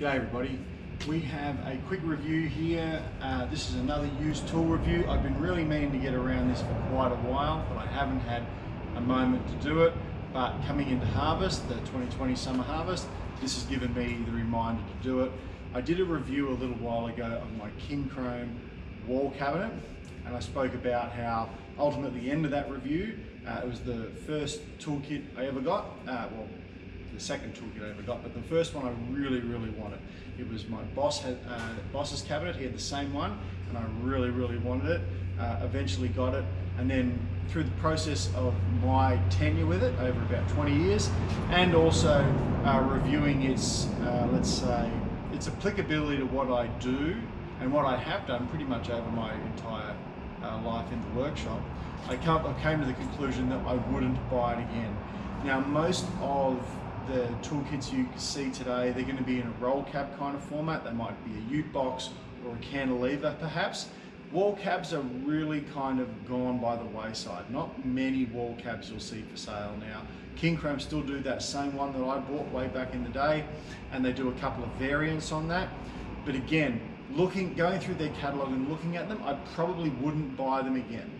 G'day everybody. We have a quick review here. This is another used tool review. I've been really meaning to get around this for quite a while, but I haven't had a moment to do it. But coming into harvest, the 2020 summer harvest, this has given me the reminder to do it. I did a review a little while ago of my Kincrome Wall Cabinet, and I spoke about how ultimately at the end of that review, it was the first toolkit I ever got. Well, the second toolkit I ever got, but the first one I really wanted. It was my boss's cabinet. He had the same one, and I really wanted it. Eventually got it, and then through the process of my tenure with it over about 20 years, and also reviewing its, let's say, its applicability to what I do and what I have done pretty much over my entire life in the workshop, I came to the conclusion that I wouldn't buy it again. Now, most of the toolkits you see today, they're going to be in a roll cab kind of format. They might be a ute box or a cantilever perhaps. Wall cabs are really kind of gone by the wayside. Not many wall cabs you'll see for sale now. Kincrome still do that same one that I bought way back in the day, and they do a couple of variants on that. But again, going through their catalogue and looking at them, I probably wouldn't buy them again.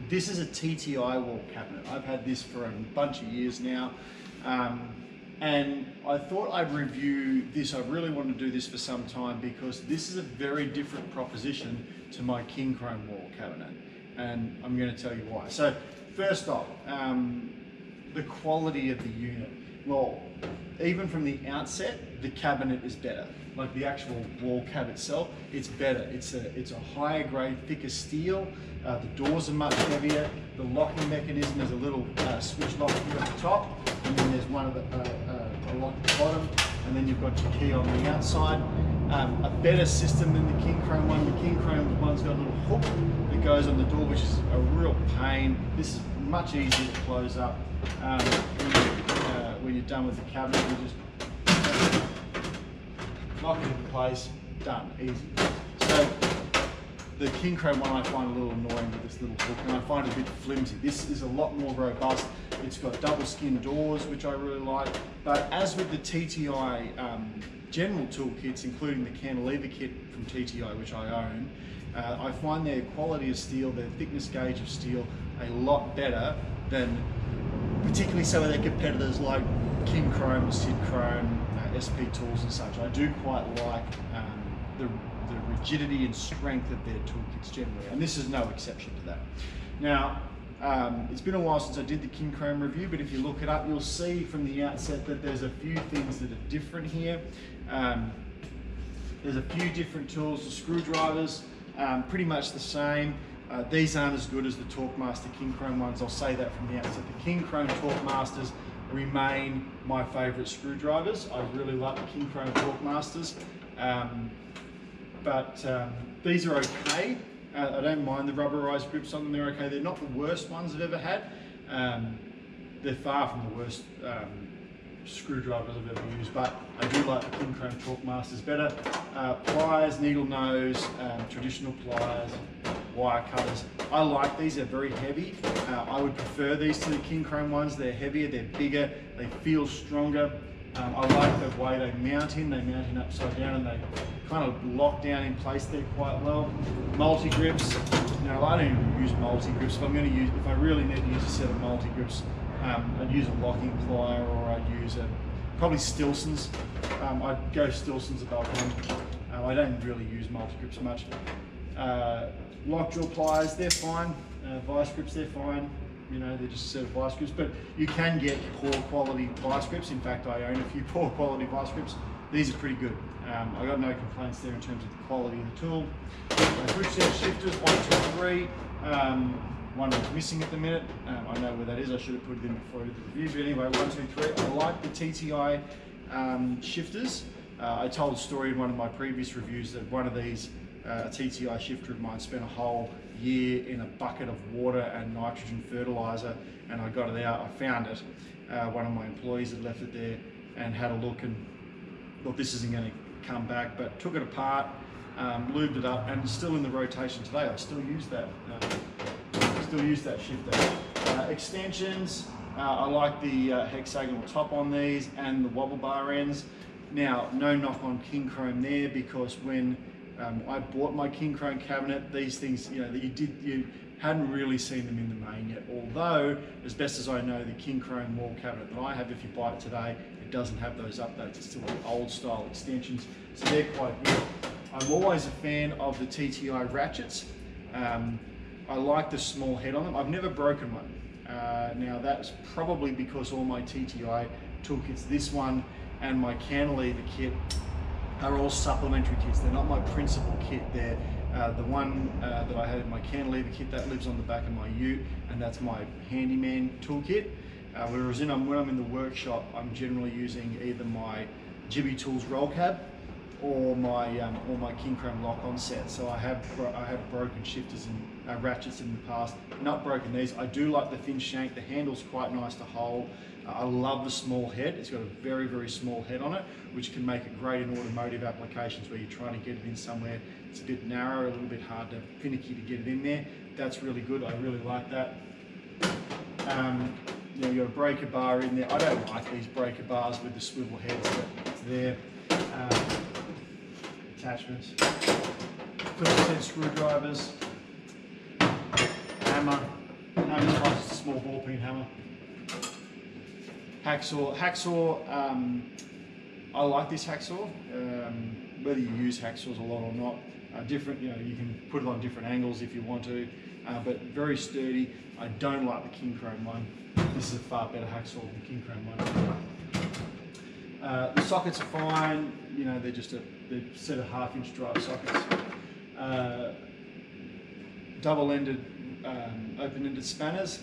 This is a TTi wall cabinet. I've had this for a bunch of years now. And I thought I'd review this. I really want to do this for some time because this is a very different proposition to my Kincrome wall cabinet, and I'm going to tell you why. So first off, the quality of the unit. Well, even from the outset, the cabinet is better. Like the actual wall cab itself, it's better. It's a higher grade, thicker steel. The doors are much heavier. The locking mechanism, there's a little switch lock here at the top, and then there's one at a lock at the bottom, and then you've got your key on the outside. A better system than the Kincrome one. The Kincrome one's got a little hook that goes on the door, which is a real pain. This is much easier to close up. When you're done with the cabinet, you just lock it into place, done, easy. So the Kincrome one I find a little annoying with this little hook, and I find it a bit flimsy. This is a lot more robust. It's got double skin doors, which I really like. But as with the TTi general toolkits, including the cantilever kit from TTi, which I own, I find their quality of steel, their thickness gauge of steel, a lot better than particularly some of their competitors like Kincrome, Sidchrome, SP Tools and such. I do quite like the rigidity and strength of their toolkits generally, and this is no exception to that. Now, it's been a while since I did the Kincrome review, but if you look it up, you'll see from the outset that there's a few things that are different here. There's a few different tools. The screwdrivers, pretty much the same. These aren't as good as the Torqmaster Kincrome ones. I'll say that from the outset. The Kincrome Torqmasters remain my favourite screwdrivers. I really like the Kincrome Torqmasters, but these are okay. I don't mind the rubberized grips on them, they're okay. They're not the worst ones I've ever had. They're far from the worst screwdrivers I've ever used, but I do like the Kincrome Torqmasters better. Pliers, needle nose, traditional pliers, wire cutters. I like these, they're very heavy. I would prefer these to the Kincrome ones. They're heavier, they're bigger, they feel stronger. I like the way they mount in upside down, and they kind of lock down in place there quite well. Multi-grips. Now, I don't even use multi-grips. If I really need to use a set of multi-grips, I'd use a locking plier, or I'd use probably Stilsons. I'd go Stilsons above them. I don't really use multi-grips much. Lockjaw pliers, they're fine. Vice grips, they're fine. You know, they're just a set of vice grips, but you can get poor quality vice grips. In fact, I own a few poor quality vice grips. These are pretty good. I got no complaints there in terms of the quality of the tool. Switch set shifters, 1, 2, 3. One was missing at the minute. I know where that is. I should have put it in before I did the review. But anyway, 1, 2, 3. I like the TTi shifters. I told a story in one of my previous reviews that one of these, a TTi shifter of mine, spent a whole year in a bucket of water and nitrogen fertilizer, and I got it out. I found it. One of my employees had left it there and had a look and thought this isn't going to come back, but took it apart, lubed it up, and it's still in the rotation today. I still use that. Shifter. Extensions. I like the hexagonal top on these and the wobble bar ends. Now, no knock on Kincrome there, because when I bought my Kincrome cabinet, these things, you know, you hadn't really seen them in the main yet. Although, as best as I know, the Kincrome Wall Cabinet that I have, if you buy it today, it doesn't have those updates. It's still the old style extensions, so they're quite good. I'm always a fan of the TTi ratchets. I like the small head on them. I've never broken one. Now that's probably because all my TTi toolkits, this one and my cantilever kit, are all supplementary kits. They're not my principal kit. They're the one that I had in my cantilever kit, that lives on the back of my ute, and that's my handyman toolkit. Whereas when I'm in the workshop, I'm generally using either my Jibby Tools roll cab or my Kincrome lock-on set. So I have broken shifters and ratchets in the past, not broken these. I do like the thin shank. The handle's quite nice to hold. I love the small head. It's got a very, very small head on it, which can make it great in automotive applications where you're trying to get it in somewhere. It's a bit narrow, a little bit hard to finicky to get it in there. That's really good. I really like that. You know, you've got a breaker bar in there. I don't like these breaker bars with the swivel heads, but it's there. Attachments, 50% screwdrivers, hammer, just a small ball peen hammer, hacksaw. I like this hacksaw. Whether you use hacksaws a lot or not, different. You know, you can put it on different angles if you want to, but very sturdy. I don't like the Kincrome one. This is a far better hacksaw than the Kincrome one. The sockets are fine. You know, they're just a set of 1/2-inch drive sockets. Double-ended, open-ended spanners.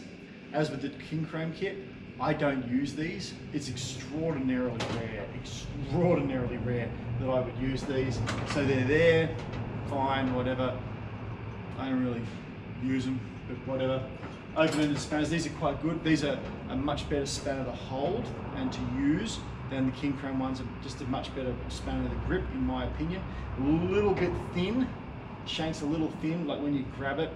As with the Kincrome kit, I don't use these. It's extraordinarily rare that I would use these. So they're there, fine, whatever. I don't really use them, but whatever. Open-ended spanners, these are quite good. These are a much better spanner to hold and to use than the Kincrome ones. Are just a much better spanner to grip, in my opinion. A little bit thin, shank's a little thin, like when you grab it,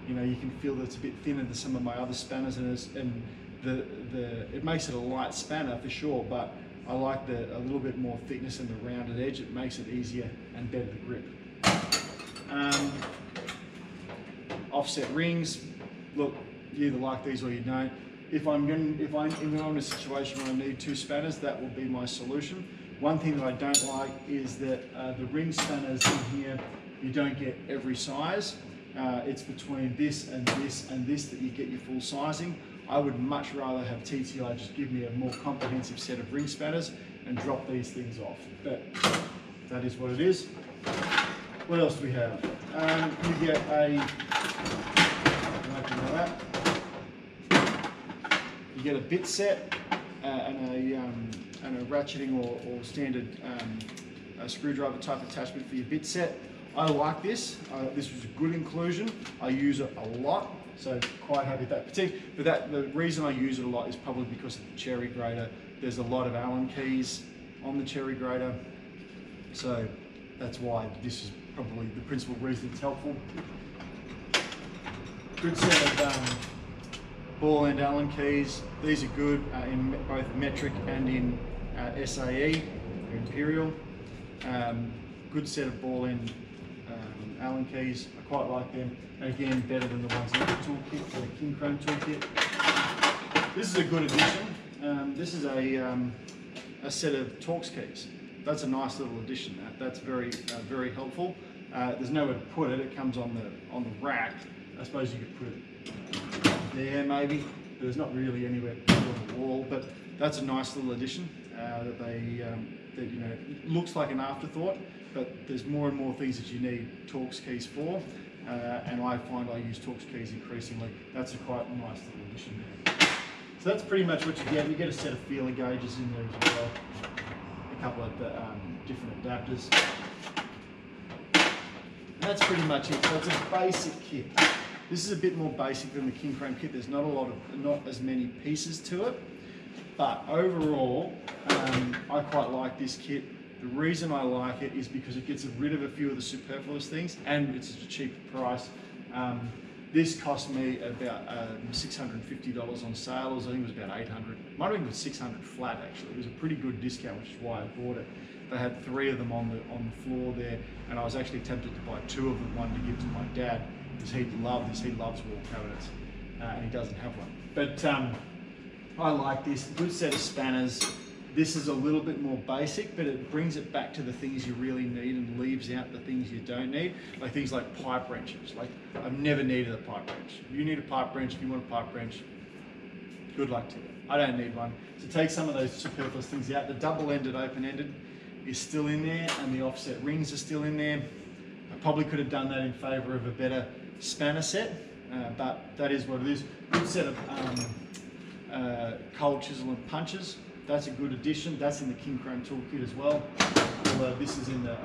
you know, you can feel that it's a bit thinner than some of my other spanners, and it makes it a light spanner for sure, but I like a little bit more thickness in the rounded edge. It makes it easier and better to grip. Offset rings. Look, you either like these or you don't. If I'm in a situation where I need 2 spanners, that will be my solution. One thing that I don't like is that the ring spanners in here, you don't get every size. It's between this and this and this that you get your full sizing. I would much rather have TTi just give me a more comprehensive set of ring spanners and drop these things off. But that is what it is. What else do we have? You get you get a bit set and a ratcheting or standard screwdriver type attachment for your bit set. I like this. This was a good inclusion. I use it a lot, so quite happy with that. But the reason I use it a lot is probably because of the cherry grater. There's a lot of Allen keys on the cherry grater, so that's why this is probably the principal reason it's helpful. Good set of ball end Allen keys. These are good in both metric and in SAE, or Imperial. Good set of ball end Allen keys. I quite like them. And again, better than the ones in the toolkit, the Kincrome toolkit. This is a good addition. This is a set of Torx keys. That's a nice little addition. That's very helpful. There's nowhere to put it. It comes on the rack. I suppose you could put it there maybe. There's not really anywhere to put it on the wall, but that's a nice little addition that you know, looks like an afterthought, but there's more and more things that you need Torx keys for, and I find I use Torx keys increasingly. That's a quite nice little addition there. So that's pretty much what you get. You get a set of feeler gauges in there as well, a couple of different adapters. And that's pretty much it. So it's a basic kit. This is a bit more basic than the Kincrome kit. There's not as many pieces to it, but overall, I quite like this kit. The reason I like it is because it gets rid of a few of the superfluous things, and it's at a cheaper price. This cost me about $650 on sale. I think it was about 800. Might have been 600 flat actually. It was a pretty good discount, which is why I bought it. They had 3 of them on the floor there, and I was actually tempted to buy 2 of them, one to give to my dad, because he loves wall cabinets, and he doesn't have one. But I like this. Good set of spanners. This is a little bit more basic, but it brings it back to the things you really need and leaves out the things you don't need, like things like pipe wrenches. Like, I've never needed a pipe wrench. If you need a pipe wrench, if you want a pipe wrench, good luck to you. I don't need one. So take some of those superfluous things out. The double-ended, open-ended is still in there, and the offset rings are still in there. I probably could have done that in favour of a better spanner set, but that is what it is. Good set of cold chisel and punches. That's a good addition. That's in the Kincrome toolkit as well. Although this is in the,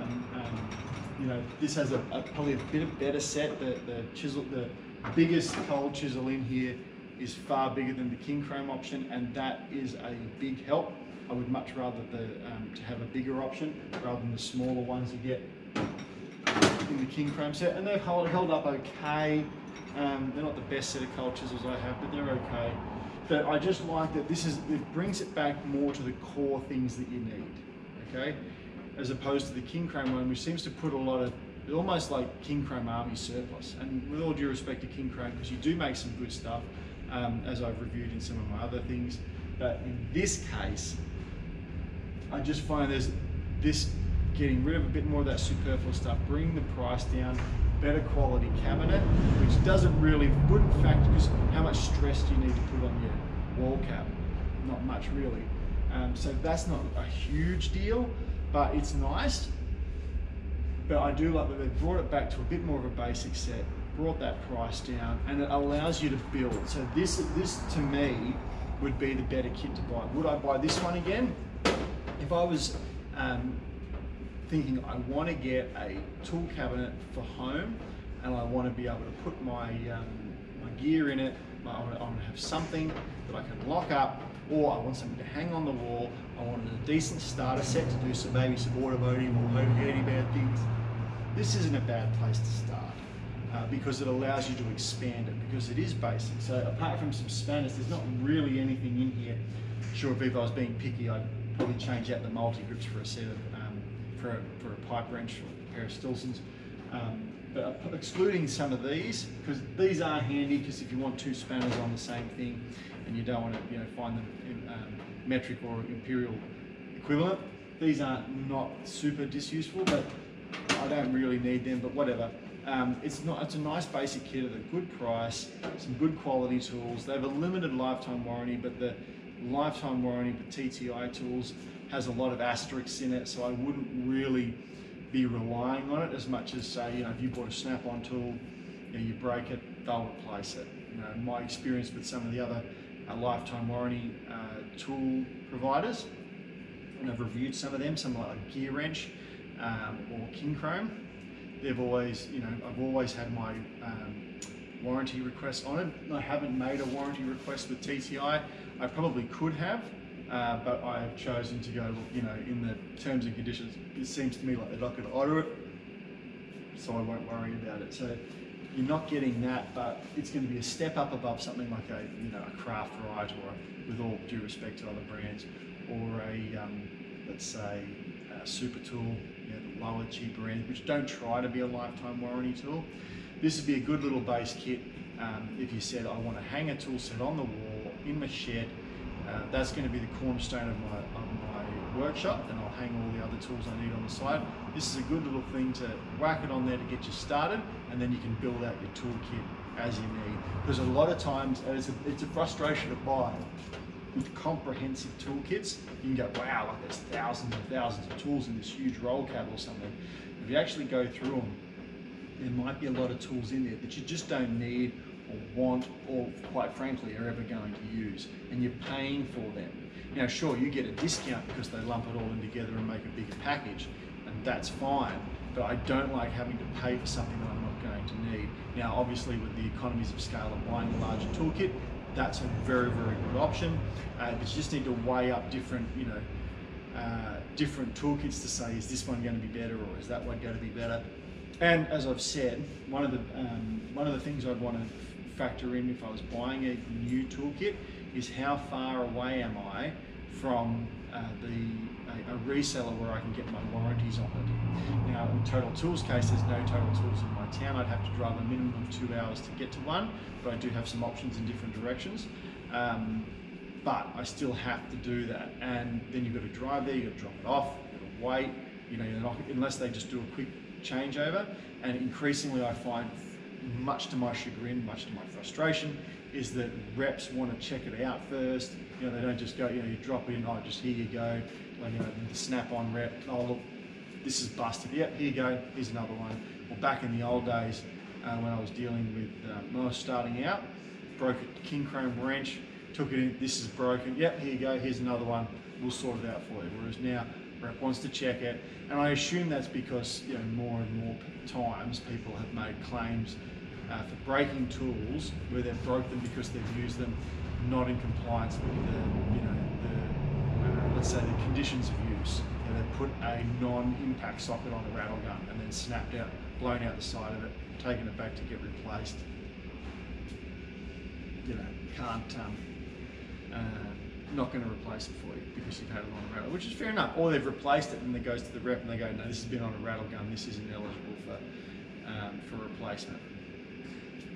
this has probably a bit of better set. The biggest cold chisel in here is far bigger than the Kincrome option, and that is a big help. I would much rather to have a bigger option rather than the smaller ones you get in the Kincrome set. And they've held up okay. They're not the best set of cold chisels I have, but they're okay. But I just like that it brings it back more to the core things that you need, okay? As opposed to the Kincrome one, which seems to put a lot of, almost like Kincrome Army surplus. And with all due respect to Kincrome, because you do make some good stuff, as I've reviewed in some of my other things. But in this case, I just find there's this getting rid of a bit more of that superfluous stuff, bringing the price down, better quality cabinet, which wouldn't factor, because how much stress do you need to put on your wall cabinet? Not much really. So that's not a huge deal, but it's nice. But I do like that they've brought it back to a bit more of a basic set, brought that price down, and it allows you to build. So this to me would be the better kit to buy. Would I buy this one again? If I was thinking I want to get a tool cabinet for home, and I want to be able to put my gear in it, I want to have something that I can lock up, or I want something to hang on the wall, I wanted a decent starter set to do some automotive or home bad things. This isn't a bad place to start, because it allows you to expand it, because it is basic. So apart from some spanners, there's not really anything in here. Sure, if I was being picky, I'd probably change out the multi-grips for a set of for a pipe wrench or a pair of Stilsons. But excluding some of these, because these are handy, because if you want 2 spanners on the same thing and you don't want to find them in metric or imperial equivalent, these are not super disuseful, but I don't really need them, but whatever. It's a nice basic kit at a good price, some good quality tools. They have a limited lifetime warranty, but the lifetime warranty for TTi tools has a lot of asterisks in it, so I wouldn't really be relying on it as much as, say, if you bought a snap-on tool, you break it, they'll replace it. My experience with some of the other lifetime warranty tool providers, and I've reviewed some of them, some like Gear Wrench or Kincrome. They've always, I've always had my warranty request on it. I haven't made a warranty request with TTi. I probably could have, but I have chosen to go, in the terms and conditions, it seems to me like they're not going to honour it, so I won't worry about it. So you're not getting that, but it's going to be a step up above something like a Craft Right, or with all due respect to other brands, or a let's say a Super Tool, the lower, cheaper end, which don't try to be a lifetime warranty tool. This would be a good little base kit if you said, I want to hang a tool set on the wall in my shed. That's going to be the cornerstone of my workshop, and I'll hang all the other tools I need on the side. This is a good little thing to whack it on there to get you started, and then you can build out your toolkit as you need. Because a lot of times, it's a frustration to buy with comprehensive toolkits. You can go, wow, like there's thousands and thousands of tools in this huge roll cabinet or something. If you actually go through them, there might be a lot of tools in there that you just don't need or want, or quite frankly are ever going to use, and you're paying for them. Now sure, you get a discount because they lump it all in together and make a bigger package, and that's fine, but I don't like having to pay for something that I'm not going to need. Now obviously with the economies of scale of buying a larger toolkit, that's a very, very good option, but you just need to weigh up different, different toolkits to say, is this one going to be better or is that one going to be better? And as I've said, one of the things I'd want to factor in if I was buying a new toolkit is how far away am I from a reseller where I can get my warranties on it. Now, in Total Tools case, there's no Total Tools in my town. I'd have to drive a minimum of 2 hours to get to one, but I do have some options in different directions. But I still have to do that, and then you've got to drive there, you've got to drop it off, you've got to wait, you know, unless they just do a quick changeover. And increasingly I find, much to my chagrin, much to my frustration, is that reps want to check it out first. You know, they don't just go, you know, you drop in, oh, just here you go, like, you know, the snap-on rep, oh look, this is busted, yep, here you go, here's another one. Well, back in the old days, when I was dealing with, when I was starting out, broke a Kincrome wrench, took it in, this is broken, yep, here you go, here's another one, we'll sort it out for you. Whereas now, rep wants to check it, and I assume that's because, you know, more and more times people have made claims for breaking tools where they've broke them because they've used them not in compliance with the, you know, the let's say the conditions of use. You know, they put a non-impact socket on a rattle gun and then snapped out, blown out the side of it, taken it back to get replaced. You know, not going to replace it for you because you've had it on a rattle, which is fair enough. Or they've replaced it and it goes to the rep and they go, no, this has been on a rattle gun, this isn't eligible for replacement.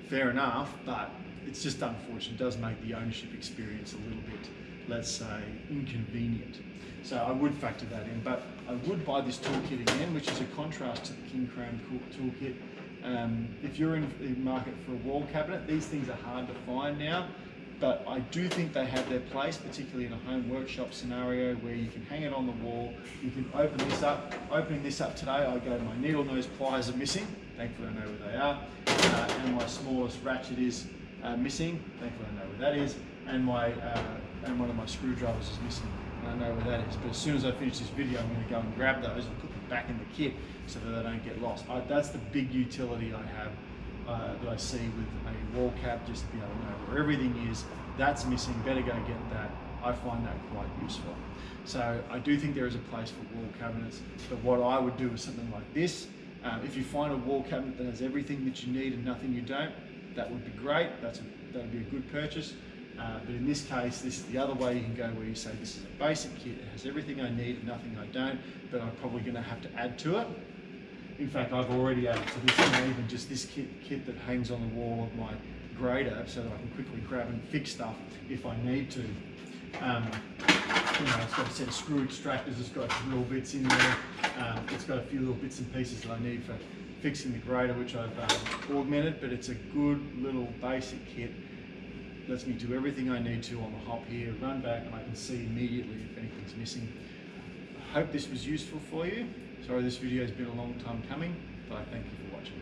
Fair enough, but it's just unfortunate. It does make the ownership experience a little bit, let's say, inconvenient. So I would factor that in, but I would buy this toolkit again, which is a contrast to the Kincrome toolkit. If you're in the market for a wall cabinet, these things are hard to find now, but I do think they have their place, particularly in a home workshop scenario where you can hang it on the wall. You can open this up. Opening this up today, I go, my needle nose pliers are missing. Thankfully I know where they are. And my smallest ratchet is missing. Thankfully I know where that is. And and one of my screwdrivers is missing. And I know where that is. But as soon as I finish this video, I'm going to go and grab those and put them back in the kit so that they don't get lost. That's the big utility I have. That I see with a wall cab, just to be able to know where everything is. That's missing, better go get that. I find that quite useful. So I do think there is a place for wall cabinets, but what I would do is something like this. If you find a wall cabinet that has everything that you need and nothing you don't, that would be great. That would be a good purchase. But in this case, this is the other way you can go, where you say this is a basic kit, it has everything I need and nothing I don't, but I'm probably going to have to add to it. In fact, I've already added to this, and even just this kit that hangs on the wall of my grader so that I can quickly grab and fix stuff if I need to. You know, it's got a set of screw extractors, it's got drill bits in there, it's got a few little bits and pieces that I need for fixing the grader, which I've augmented, but it's a good little basic kit. Lets me do everything I need to on the hop here, run back, and I can see immediately if anything's missing. I hope this was useful for you. Sorry this video has been a long time coming, but I thank you for watching.